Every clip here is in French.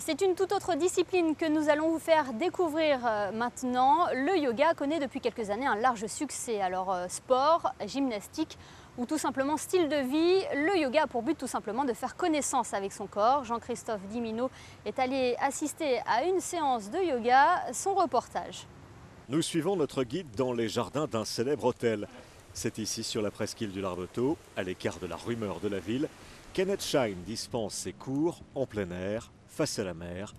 C'est une toute autre discipline que nous allons vous faire découvrir maintenant. Le yoga connaît depuis quelques années un large succès. Alors sport, gymnastique ou tout simplement style de vie, le yoga a pour but tout simplement de faire connaissance avec son corps. Jean-Christophe Dimino est allé assister à une séance de yoga. Son reportage. Nous suivons notre guide dans les jardins d'un célèbre hôtel. C'est ici sur la presqu'île du Larveteau, à l'écart de la rumeur de la ville, qu'Annette Shine dispense ses cours en plein air, face à la mer,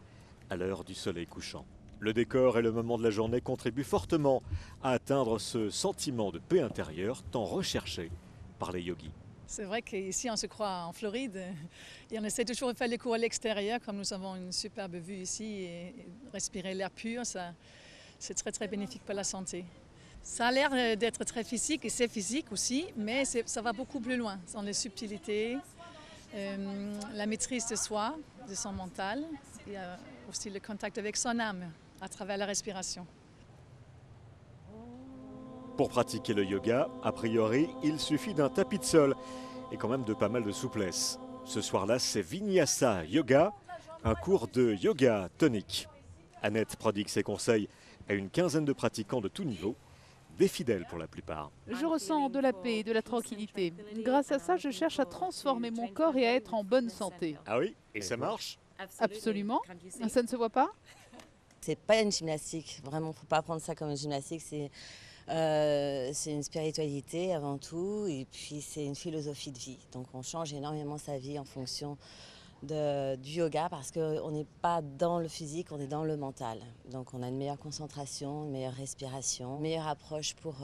à l'heure du soleil couchant. Le décor et le moment de la journée contribuent fortement à atteindre ce sentiment de paix intérieure tant recherché par les yogis. C'est vrai qu'ici on se croit en Floride et on essaie toujours de faire les cours à l'extérieur comme nous avons une superbe vue ici et respirer l'air pur, c'est très bénéfique pour la santé. Ça a l'air d'être très physique et c'est physique aussi, mais ça va beaucoup plus loin dans les subtilités, la maîtrise de soi, de son mental et aussi le contact avec son âme à travers la respiration. Pour pratiquer le yoga, a priori, il suffit d'un tapis de sol et quand même de pas mal de souplesse. Ce soir-là, c'est Vinyasa Yoga, un cours de yoga tonique. Annette prodigue ses conseils à une quinzaine de pratiquants de tout niveau, des fidèles pour la plupart. Je ressens de la paix et de la tranquillité. Grâce à ça, je cherche à transformer mon corps et à être en bonne santé. Ah oui? Et ça marche? Absolument. Ça ne se voit pas? C'est pas une gymnastique, vraiment, faut pas prendre ça comme une gymnastique. C'est une spiritualité avant tout, et puis c'est une philosophie de vie. Donc on change énormément sa vie en fonction du yoga parce qu'on n'est pas dans le physique, on est dans le mental. Donc on a une meilleure concentration, une meilleure respiration, une meilleure approche pour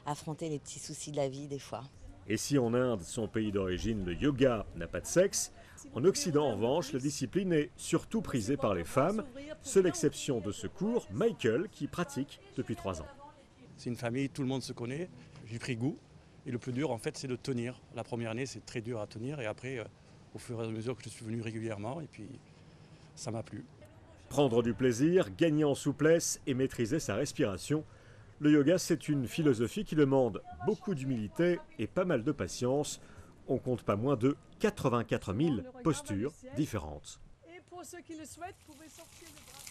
affronter les petits soucis de la vie des fois. Et si en Inde, son pays d'origine, le yoga n'a pas de sexe, en Occident, en revanche, la discipline est surtout prisée par les femmes. Seule exception de ce cours, Michael, qui pratique depuis 3 ans. C'est une famille, tout le monde se connaît, j'ai pris goût. Et le plus dur, en fait, c'est de tenir. La première année, c'est très dur à tenir. Et après, au fur et à mesure que je suis venu régulièrement, et puis ça m'a plu. Prendre du plaisir, gagner en souplesse et maîtriser sa respiration. Le yoga, c'est une philosophie qui demande beaucoup d'humilité et pas mal de patience. On compte pas moins de 84 000 postures différentes. Et pour ceux qui le souhaitent, vous pouvez sortir les bras.